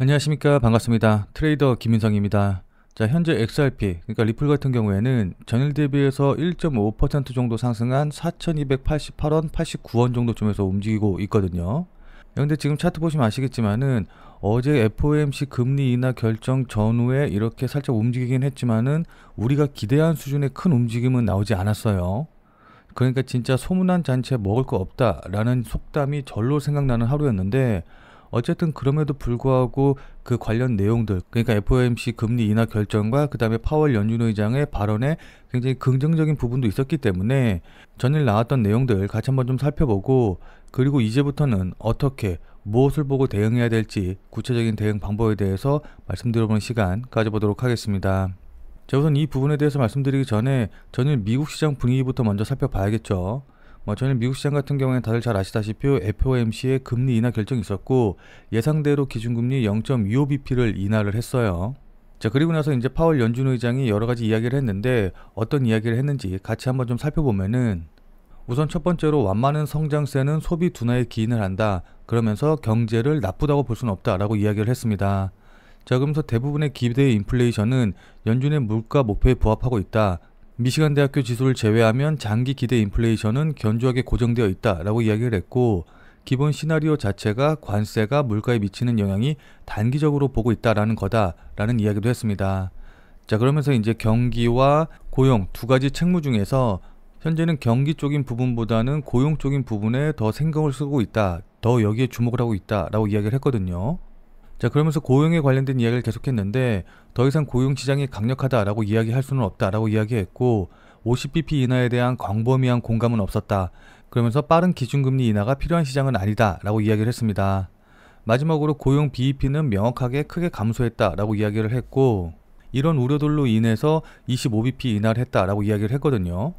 안녕하십니까. 반갑습니다. 트레이더 김인성입니다. 자, 현재 XRP, 그러니까 리플 같은 경우에는 전일 대비해서 1.5% 정도 상승한 4,288원, 89원 정도쯤에서 움직이고 있거든요. 그런데 지금 차트 보시면 아시겠지만은 어제 FOMC 금리 인하 결정 전후에 이렇게 살짝 움직이긴 했지만은 우리가 기대한 수준의 큰 움직임은 나오지 않았어요. 그러니까 진짜 소문난 잔치에 먹을 거 없다라는 속담이 절로 생각나는 하루였는데, 어쨌든 그럼에도 불구하고 그 관련 내용들, 그러니까 FOMC 금리 인하 결정과 그 다음에 파월 연준 의장의 발언에 굉장히 긍정적인 부분도 있었기 때문에 전일 나왔던 내용들 같이 한번 좀 살펴보고, 그리고 이제부터는 어떻게 무엇을 보고 대응해야 될지 구체적인 대응 방법에 대해서 말씀드려보는 시간 가져보도록 하겠습니다. 자, 우선 이 부분에 대해서 말씀드리기 전에 전일 미국 시장 분위기부터 먼저 살펴봐야겠죠. 전일 미국 시장 같은 경우에는 다들 잘 아시다시피 FOMC의 금리 인하 결정이 있었고, 예상대로 기준금리 0.25bp를 인하를 했어요. 자, 그리고 나서 이제 파월 연준 의장이 여러 가지 이야기를 했는데, 어떤 이야기를 했는지 같이 한번 좀 살펴보면은, 우선 첫 번째로 완만한 성장세는 소비 둔화에 기인을 한다. 그러면서 경제를 나쁘다고 볼 수는 없다라고 이야기를 했습니다. 자, 그러면서 대부분의 기대 인플레이션은 연준의 물가 목표에 부합하고 있다. 미시간 대학교 지수를 제외하면 장기 기대 인플레이션은 견조하게 고정되어 있다라고 이야기를 했고, 기본 시나리오 자체가 관세가 물가에 미치는 영향이 단기적으로 보고 있다라는 거다라는 이야기도 했습니다. 자, 그러면서 이제 경기와 고용 두 가지 책무 중에서 현재는 경기 쪽인 부분보다는 고용 쪽인 부분에 더 신경을 쓰고 있다, 더 여기에 주목을 하고 있다라고 이야기를 했거든요. 자, 그러면서 고용에 관련된 이야기를 계속했는데, 더 이상 고용 시장이 강력하다라고 이야기할 수는 없다라고 이야기했고, 50bp 인하에 대한 광범위한 공감은 없었다. 그러면서 빠른 기준금리 인하가 필요한 시장은 아니다라고 이야기를 했습니다. 마지막으로 고용 BEP는 명확하게 크게 감소했다라고 이야기를 했고, 이런 우려들로 인해서 25bp 인하를 했다라고 이야기를 했거든요.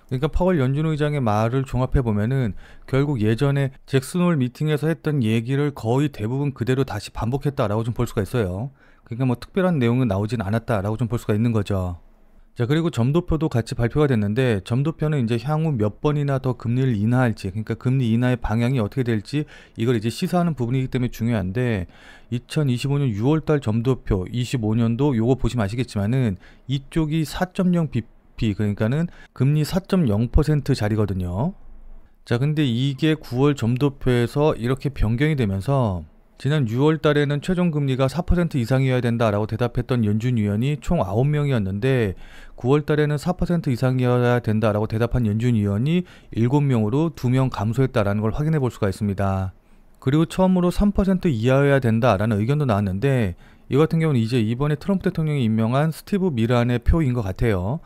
그러니까 파월 연준 의장의 말을 종합해보면은 결국 예전에 잭슨홀 미팅에서 했던 얘기를 거의 대부분 그대로 다시 반복했다라고 좀 볼 수가 있어요. 그러니까 뭐 특별한 내용은 나오진 않았다라고 좀 볼 수가 있는 거죠. 자, 그리고 점도표도 같이 발표가 됐는데, 점도표는 이제 향후 몇 번이나 더 금리를 인하할지, 그러니까 금리 인하의 방향이 어떻게 될지 이걸 이제 시사하는 부분이기 때문에 중요한데, 2025년 6월달 점도표 25년도 요거 보시면 아시겠지만은 이쪽이 4.0bp, 그러니까는 금리 4.0% 자리거든요. 자, 근데 이게 9월 점도표에서 이렇게 변경이 되면서 지난 6월 달에는 최종 금리가 4% 이상이어야 된다라고 대답했던 연준 위원이 총 9명이었는데, 9월 달에는 4% 이상이어야 된다라고 대답한 연준 위원이 7명으로 2명 감소했다라는 걸 확인해 볼 수가 있습니다. 그리고 처음으로 3% 이하여야 된다라는 의견도 나왔는데, 이 같은 경우는 이제 이번에 트럼프 대통령이 임명한 스티브 미란의 표인 것 같아요.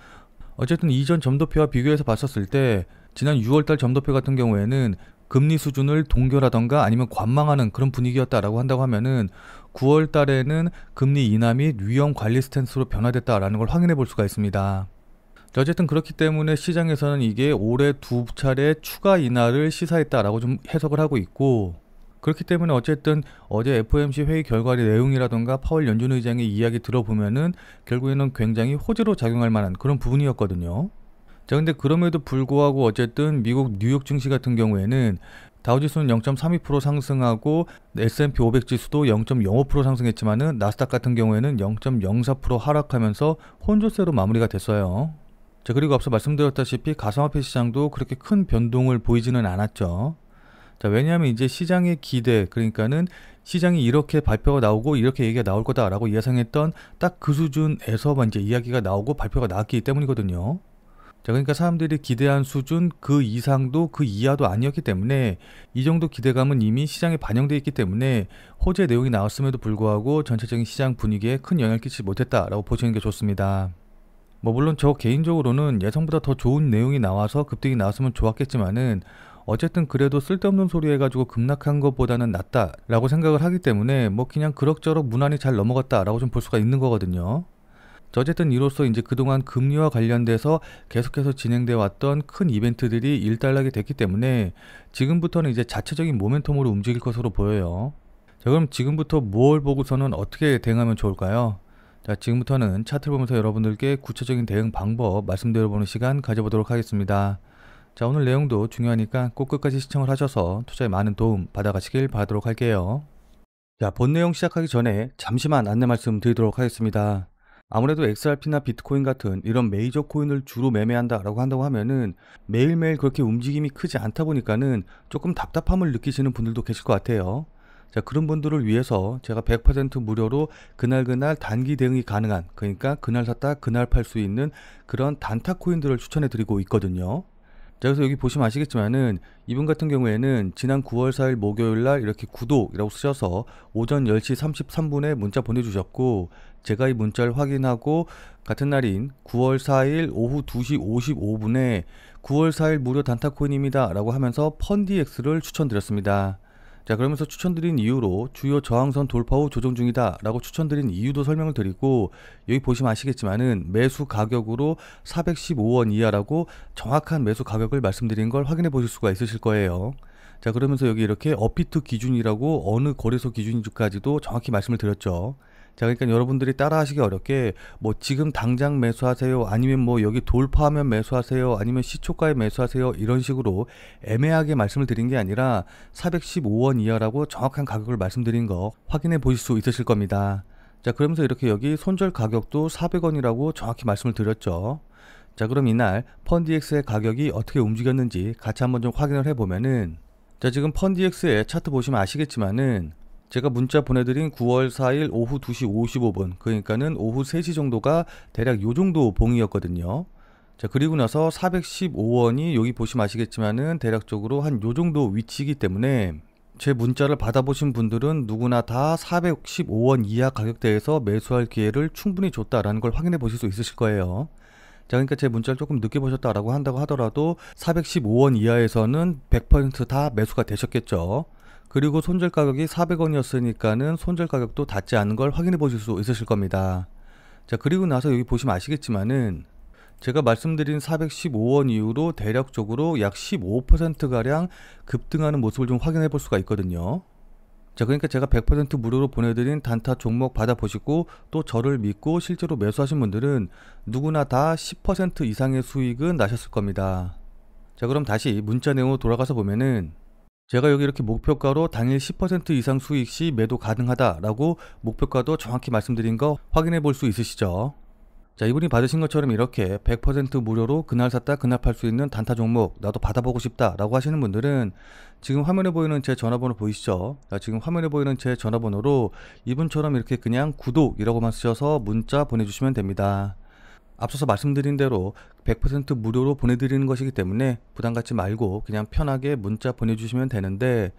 어쨌든 이전 점도표와 비교해서 봤었을 때 지난 6월달 점도표 같은 경우에는 금리 수준을 동결하던가 아니면 관망하는 그런 분위기였다라고 한다고 하면은, 9월 달에는 금리 인하 및 위험 관리 스탠스로 변화됐다라는 걸 확인해 볼 수가 있습니다. 자, 어쨌든 그렇기 때문에 시장에서는 이게 올해 두 차례 추가 인하를 시사했다라고 좀 해석을 하고 있고, 그렇기 때문에 어쨌든 어제 FOMC 회의 결과 내용이라던가 파월 연준 의장의 이야기 들어보면은 결국에는 굉장히 호재로 작용할 만한 그런 부분이었거든요. 자, 근데 그럼에도 불구하고 어쨌든 미국 뉴욕 증시 같은 경우에는 다우지수는 0.32% 상승하고 S&P 500 지수도 0.05% 상승했지만은 나스닥 같은 경우에는 0.04% 하락하면서 혼조세로 마무리가 됐어요. 자, 그리고 앞서 말씀드렸다시피 가상화폐 시장도 그렇게 큰 변동을 보이지는 않았죠. 자, 왜냐하면 이제 시장의 기대, 그러니까는 시장이 이렇게 발표가 나오고 이렇게 얘기가 나올 거다라고 예상했던 딱 그 수준에서만 이제 이야기가 나오고 발표가 나왔기 때문이거든요. 자, 그러니까 사람들이 기대한 수준 그 이상도 그 이하도 아니었기 때문에 이 정도 기대감은 이미 시장에 반영되어 있기 때문에 호재 내용이 나왔음에도 불구하고 전체적인 시장 분위기에 큰 영향을 끼치지 못했다라고 보시는 게 좋습니다. 물론 저 개인적으로는 예상보다 더 좋은 내용이 나와서 급등이 나왔으면 좋았겠지만은, 어쨌든 그래도 쓸데없는 소리 해가지고 급락한 것보다는 낫다라고 생각을 하기 때문에 그냥 그럭저럭 무난히 잘 넘어갔다라고 좀 볼 수가 있는 거거든요. 어쨌든 이로써 이제 그동안 금리와 관련돼서 계속해서 진행되어 왔던 큰 이벤트들이 일단락이 됐기 때문에 지금부터는 이제 자체적인 모멘텀으로 움직일 것으로 보여요. 자, 그럼 지금부터 뭘 보고서는 어떻게 대응하면 좋을까요? 자, 지금부터는 차트를 보면서 여러분들께 구체적인 대응 방법 말씀드려보는 시간 가져보도록 하겠습니다. 자, 오늘 내용도 중요하니까 꼭 끝까지 시청을 하셔서 투자에 많은 도움 받아가시길 바라도록 할게요. 자, 본 내용 시작하기 전에 잠시만 안내 말씀 드리도록 하겠습니다. 아무래도 XRP나 비트코인 같은 이런 메이저 코인을 주로 매매한다라고 한다고 하면은 매일매일 그렇게 움직임이 크지 않다 보니까는 조금 답답함을 느끼시는 분들도 계실 것 같아요. 자, 그런 분들을 위해서 제가 100% 무료로 그날그날 단기 대응이 가능한, 그러니까 그날 샀다 그날 팔 수 있는 그런 단타 코인들을 추천해 드리고 있거든요. 자, 그래서 여기 보시면 아시겠지만은 이분 같은 경우에는 지난 9월 4일 목요일 날 이렇게 구독이라고 쓰셔서 오전 10시 33분에 문자 보내주셨고, 제가 이 문자를 확인하고 같은 날인 9월 4일 오후 2시 55분에 9월 4일 무료 단타코인입니다 라고 하면서 펀디엑스를 추천드렸습니다. 자, 그러면서 추천드린 이유로 주요 저항선 돌파 후 조정 중이다 라고 추천드린 이유도 설명을 드리고, 여기 보시면 아시겠지만은 매수 가격으로 415원 이하라고 정확한 매수 가격을 말씀드린 걸 확인해 보실 수가 있으실 거예요. 자, 그러면서 여기 이렇게 업비트 기준이라고 어느 거래소 기준인지까지도 정확히 말씀을 드렸죠. 자, 그러니까 여러분들이 따라 하시기 어렵게 뭐 지금 당장 매수하세요, 아니면 뭐 여기 돌파하면 매수하세요, 아니면 시초가에 매수하세요, 이런 식으로 애매하게 말씀을 드린 게 아니라 415원 이하라고 정확한 가격을 말씀드린 거 확인해 보실 수 있으실 겁니다. 자, 그러면서 이렇게 여기 손절 가격도 400원이라고 정확히 말씀을 드렸죠. 자, 그럼 이날 펀디엑스의 가격이 어떻게 움직였는지 같이 한번 좀 확인을 해보면은, 자, 지금 펀디엑스의 차트 보시면 아시겠지만은 제가 문자 보내드린 9월 4일 오후 2시 55분, 그러니까는 오후 3시 정도가 대략 요 정도 봉이었거든요. 자, 그리고 나서 415원이 여기 보시면 아시겠지만은 대략적으로 한 요 정도 위치이기 때문에 제 문자를 받아보신 분들은 누구나 다 415원 이하 가격대에서 매수할 기회를 충분히 줬다라는 걸 확인해 보실 수 있으실 거예요. 자, 그러니까 제 문자를 조금 늦게 보셨다라고 한다고 하더라도 415원 이하에서는 100% 매수가 되셨겠죠. 그리고 손절 가격이 400원이었으니까는 손절 가격도 닿지 않은 걸 확인해 보실 수 있으실 겁니다. 자, 그리고 나서 여기 보시면 아시겠지만은 제가 말씀드린 415원 이후로 대략적으로 약 15%가량 급등하는 모습을 좀 확인해 볼 수가 있거든요. 자, 그러니까 제가 100% 무료로 보내드린 단타 종목 받아보시고 또 저를 믿고 실제로 매수하신 분들은 누구나 다 10% 이상의 수익은 나셨을 겁니다. 자, 그럼 다시 문자 내용으로 돌아가서 보면은 제가 여기 이렇게 목표가로 당일 10% 이상 수익 시 매도 가능하다라고 목표가도 정확히 말씀드린 거 확인해 볼 수 있으시죠? 자, 이분이 받으신 것처럼 이렇게 100% 무료로 그날 샀다 그날 팔 수 있는 단타 종목 나도 받아보고 싶다 라고 하시는 분들은 지금 화면에 보이는 제 전화번호 보이시죠? 자, 지금 화면에 보이는 제 전화번호로 이분처럼 이렇게 그냥 구독이라고만 쓰셔서 문자 보내주시면 됩니다. 앞서서 말씀드린 대로 100% 무료로 보내드리는 것이기 때문에 부담 갖지 말고 그냥 편하게 문자 보내주시면 되는데,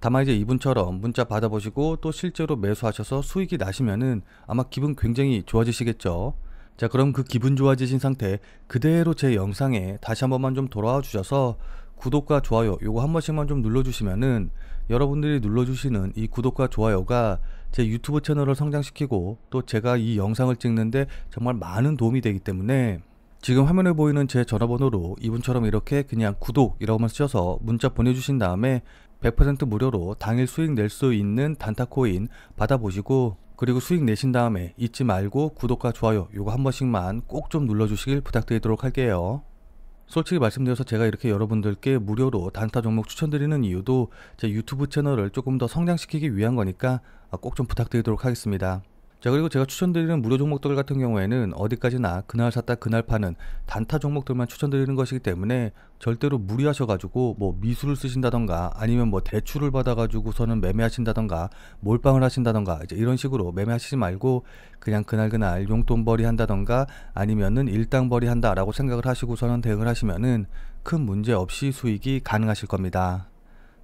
다만 이제 이분처럼 문자 받아보시고 또 실제로 매수하셔서 수익이 나시면은 아마 기분 굉장히 좋아지시겠죠. 자, 그럼 그 기분 좋아지신 상태 그대로 제 영상에 다시 한 번만 좀 돌아와 주셔서 구독과 좋아요 요거 한 번씩만 좀 눌러주시면은 여러분들이 눌러주시는 이 구독과 좋아요가 제 유튜브 채널을 성장시키고 또 제가 이 영상을 찍는데 정말 많은 도움이 되기 때문에 지금 화면에 보이는 제 전화번호로 이분처럼 이렇게 그냥 구독이라고만 쓰셔서 문자 보내주신 다음에 100% 무료로 당일 수익 낼 수 있는 단타코인 받아보시고, 그리고 수익 내신 다음에 잊지 말고 구독과 좋아요 요거 한 번씩만 꼭 좀 눌러주시길 부탁드리도록 할게요. 솔직히 말씀드려서 제가 이렇게 여러분들께 무료로 단타 종목 추천드리는 이유도 제 유튜브 채널을 조금 더 성장시키기 위한 거니까 꼭 좀 부탁드리도록 하겠습니다. 자, 그리고 제가 추천드리는 무료 종목들 같은 경우에는 어디까지나 그날 샀다 그날 파는 단타 종목들만 추천드리는 것이기 때문에 절대로 무리하셔가지고 뭐 미수를 쓰신다던가 아니면 뭐 대출을 받아가지고서는 매매하신다던가 몰빵을 하신다던가 이제 이런 식으로 매매하시지 말고 그냥 그날 용돈벌이 한다던가 아니면은 일당벌이 한다라고 생각을 하시고서는 대응을 하시면은 큰 문제 없이 수익이 가능하실 겁니다.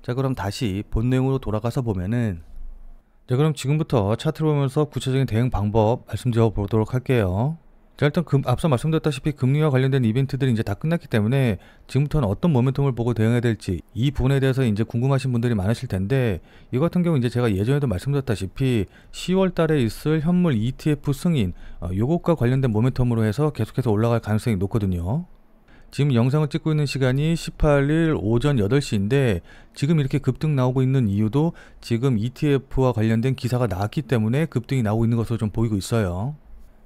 자, 그럼 다시 본 내용으로 돌아가서 보면은, 자, 그럼 지금부터 차트를 보면서 구체적인 대응 방법 말씀드려 보도록 할게요. 자, 일단 앞서 말씀드렸다시피 금리와 관련된 이벤트들이 이제 다 끝났기 때문에 지금부터는 어떤 모멘텀을 보고 대응해야 될지 이 부분에 대해서 이제 궁금하신 분들이 많으실 텐데, 이 같은 경우 이제 제가 예전에도 말씀드렸다시피 10월 달에 있을 현물 ETF 승인 요것과 관련된 모멘텀으로 해서 계속해서 올라갈 가능성이 높거든요. 지금 영상을 찍고 있는 시간이 18일 오전 8시인데 지금 이렇게 급등 나오고 있는 이유도 지금 ETF와 관련된 기사가 나왔기 때문에 급등이 나오고 있는 것으로 좀 보이고 있어요.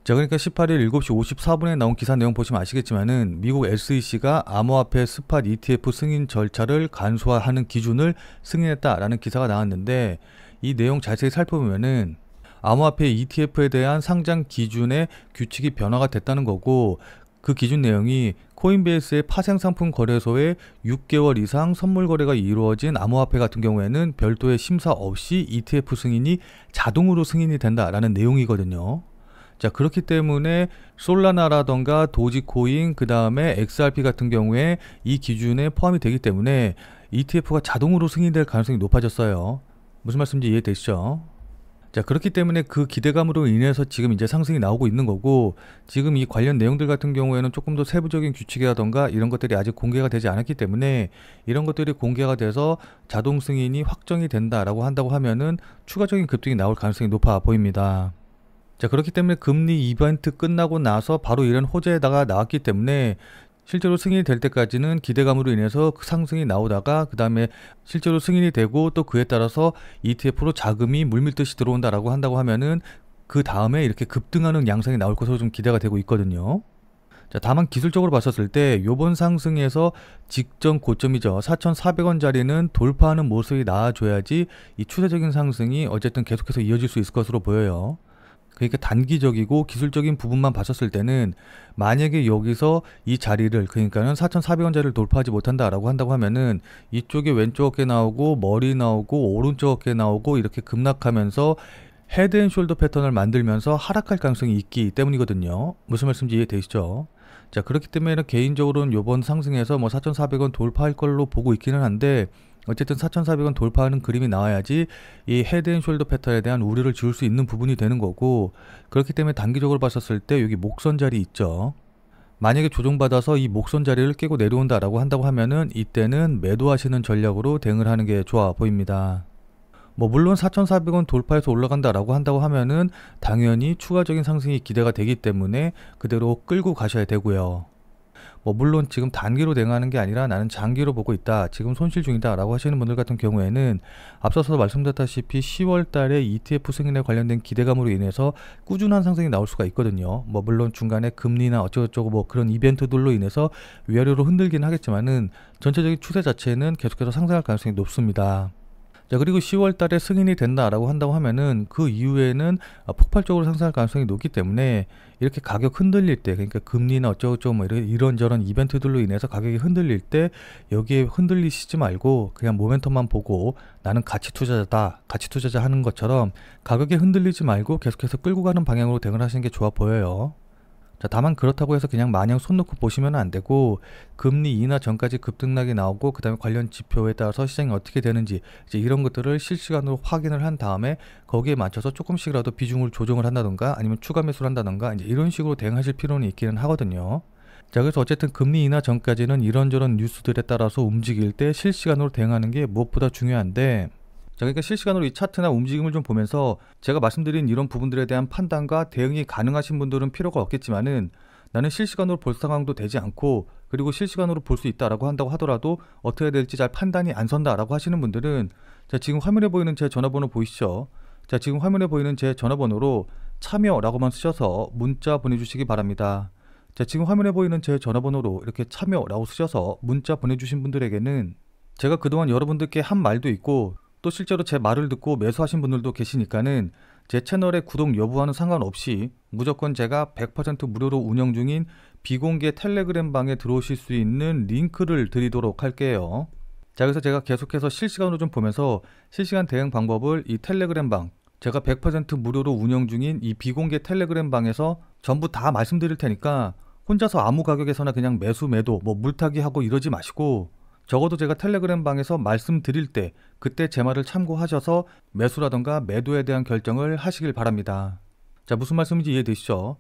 자, 그러니까 18일 7시 54분에 나온 기사 내용 보시면 아시겠지만은 미국 SEC가 암호화폐 스팟 ETF 승인 절차를 간소화하는 기준을 승인했다라는 기사가 나왔는데, 이 내용 자세히 살펴보면은 암호화폐 ETF에 대한 상장 기준의 규칙이 변화가 됐다는 거고, 그 기준 내용이 코인베이스의 파생상품 거래소에 6개월 이상 선물 거래가 이루어진 암호화폐 같은 경우에는 별도의 심사 없이 ETF 승인이 자동으로 승인이 된다라는 내용이거든요. 자, 그렇기 때문에 솔라나라던가 도지코인, 그 다음에 XRP 같은 경우에 이 기준에 포함이 되기 때문에 ETF가 자동으로 승인될 가능성이 높아졌어요. 무슨 말씀인지 이해되시죠? 자, 그렇기 때문에 그 기대감으로 인해서 지금 이제 상승이 나오고 있는 거고, 지금 이 관련 내용들 같은 경우에는 조금 더 세부적인 규칙이라던가 이런 것들이 아직 공개가 되지 않았기 때문에, 이런 것들이 공개가 돼서 자동 승인이 확정이 된다라고 한다고 하면은 추가적인 급등이 나올 가능성이 높아 보입니다. 자, 그렇기 때문에 금리 이벤트 끝나고 나서 바로 이런 호재에다가 나왔기 때문에 실제로 승인이 될 때까지는 기대감으로 인해서 그 상승이 나오다가 그 다음에 실제로 승인이 되고 또 그에 따라서 ETF로 자금이 물밀듯이 들어온다라고 한다고 하면은 그 다음에 이렇게 급등하는 양상이 나올 것으로 좀 기대가 되고 있거든요. 자, 다만 기술적으로 봤었을 때 요번 상승에서 직전 고점이죠. 4,400원짜리는 돌파하는 모습이 나와줘야지 이 추세적인 상승이 어쨌든 계속해서 이어질 수 있을 것으로 보여요. 그러니까 단기적이고 기술적인 부분만 봤었을 때는 만약에 여기서 이 자리를, 그러니까는 4,400원짜리를 돌파하지 못한다라고 한다고 하면은 이쪽에 왼쪽 어깨 나오고 머리 나오고 오른쪽 어깨 나오고 이렇게 급락하면서 헤드앤숄더 패턴을 만들면서 하락할 가능성이 있기 때문이거든요. 무슨 말씀인지 이해되시죠? 자, 그렇기 때문에 개인적으로는 요번 상승에서 뭐 4,400원 돌파할 걸로 보고 있기는 한데, 어쨌든 4,400원 돌파하는 그림이 나와야지 이 헤드앤숄더 패턴에 대한 우려를 지울 수 있는 부분이 되는 거고, 그렇기 때문에 단기적으로 봤었을 때 여기 목선 자리 있죠. 만약에 조정받아서 이 목선 자리를 깨고 내려온다라고 한다고 하면은 이때는 매도하시는 전략으로 대응을 하는 게 좋아 보입니다. 뭐 물론 4,400원 돌파해서 올라간다라고 한다고 하면은 당연히 추가적인 상승이 기대가 되기 때문에 그대로 끌고 가셔야 되고요. 뭐 물론 지금 단기로 대응하는 게 아니라 나는 장기로 보고 있다, 지금 손실 중이다 라고 하시는 분들 같은 경우에는 앞서서 말씀드렸다시피 10월 달에 ETF 승인에 관련된 기대감으로 인해서 꾸준한 상승이 나올 수가 있거든요. 뭐 물론 중간에 금리나 어쩌고저쩌고 뭐 그런 이벤트들로 인해서 위아래로 흔들긴 하겠지만은 전체적인 추세 자체는 계속해서 상승할 가능성이 높습니다. 자, 그리고 10월 달에 승인이 된다라고 한다고 하면은 그 이후에는 폭발적으로 상승할 가능성이 높기 때문에 이렇게 가격 흔들릴 때, 그러니까 금리나 어쩌고저쩌고 뭐 이런저런 이벤트들로 인해서 가격이 흔들릴 때 여기에 흔들리시지 말고 그냥 모멘텀만 보고 나는 가치 투자자다, 가치 투자자 하는 것처럼 가격에 흔들리지 말고 계속해서 끌고 가는 방향으로 대응을 하시는 게 좋아 보여요. 자, 다만 그렇다고 해서 그냥 마냥 손 놓고 보시면 안 되고, 금리 인하 전까지 급등락이 나오고 그 다음에 관련 지표에 따라서 시장이 어떻게 되는지 이제 이런 것들을 실시간으로 확인을 한 다음에 거기에 맞춰서 조금씩이라도 비중을 조정을 한다던가 아니면 추가 매수를 한다던가 이제 이런 식으로 대응하실 필요는 있기는 하거든요. 자, 그래서 어쨌든 금리 인하 전까지는 이런저런 뉴스들에 따라서 움직일 때 실시간으로 대응하는 게 무엇보다 중요한데, 자, 그러니까 실시간으로 이 차트나 움직임을 좀 보면서 제가 말씀드린 이런 부분들에 대한 판단과 대응이 가능하신 분들은 필요가 없겠지만은, 나는 실시간으로 볼 상황도 되지 않고 그리고 실시간으로 볼 수 있다라고 한다고 하더라도 어떻게 해야 될지 잘 판단이 안 선다라고 하시는 분들은, 자, 지금 화면에 보이는 제 전화번호 보이시죠? 자, 지금 화면에 보이는 제 전화번호로 참여라고만 쓰셔서 문자 보내주시기 바랍니다. 자, 지금 화면에 보이는 제 전화번호로 이렇게 참여라고 쓰셔서 문자 보내주신 분들에게는 제가 그동안 여러분들께 한 말도 있고 또 실제로 제 말을 듣고 매수하신 분들도 계시니까는 제 채널의 구독 여부와는 상관없이 무조건 제가 100% 무료로 운영 중인 비공개 텔레그램 방에 들어오실 수 있는 링크를 드리도록 할게요. 자, 그래서 제가 계속해서 실시간으로 좀 보면서 실시간 대응 방법을 이 텔레그램 방, 제가 100% 무료로 운영 중인 이 비공개 텔레그램 방에서 전부 다 말씀드릴 테니까 혼자서 아무 가격에서나 그냥 매수 매도 뭐 물타기 하고 이러지 마시고, 적어도 제가 텔레그램 방에서 말씀드릴 때 그때 제 말을 참고하셔서 매수라던가 매도에 대한 결정을 하시길 바랍니다. 자, 무슨 말씀인지 이해되시죠?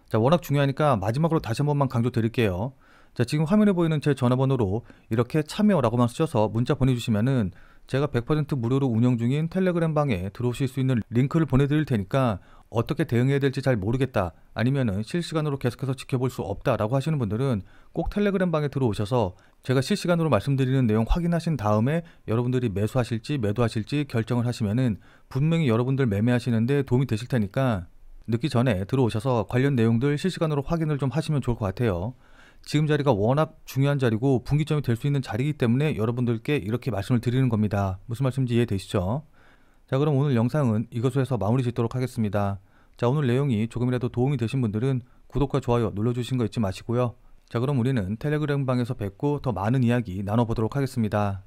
자, 워낙 중요하니까 마지막으로 다시 한 번만 강조 드릴게요. 자, 지금 화면에 보이는 제 전화번호로 이렇게 참여라고만 쓰셔서 문자 보내주시면은 제가 100% 무료로 운영 중인 텔레그램 방에 들어오실 수 있는 링크를 보내드릴 테니까 어떻게 대응해야 될지 잘 모르겠다, 아니면은 실시간으로 계속해서 지켜볼 수 없다라고 하시는 분들은 꼭 텔레그램 방에 들어오셔서 제가 실시간으로 말씀드리는 내용 확인하신 다음에 여러분들이 매수하실지 매도하실지 결정을 하시면은 분명히 여러분들 매매하시는데 도움이 되실 테니까 늦기 전에 들어오셔서 관련 내용들 실시간으로 확인을 좀 하시면 좋을 것 같아요. 지금 자리가 워낙 중요한 자리고 분기점이 될 수 있는 자리이기 때문에 여러분들께 이렇게 말씀을 드리는 겁니다. 무슨 말씀인지 이해되시죠? 자, 그럼 오늘 영상은 이것으로 해서 마무리 짓도록 하겠습니다. 자, 오늘 내용이 조금이라도 도움이 되신 분들은 구독과 좋아요 눌러주신 거 잊지 마시고요. 자, 그럼 우리는 텔레그램 방에서 뵙고 더 많은 이야기 나눠보도록 하겠습니다.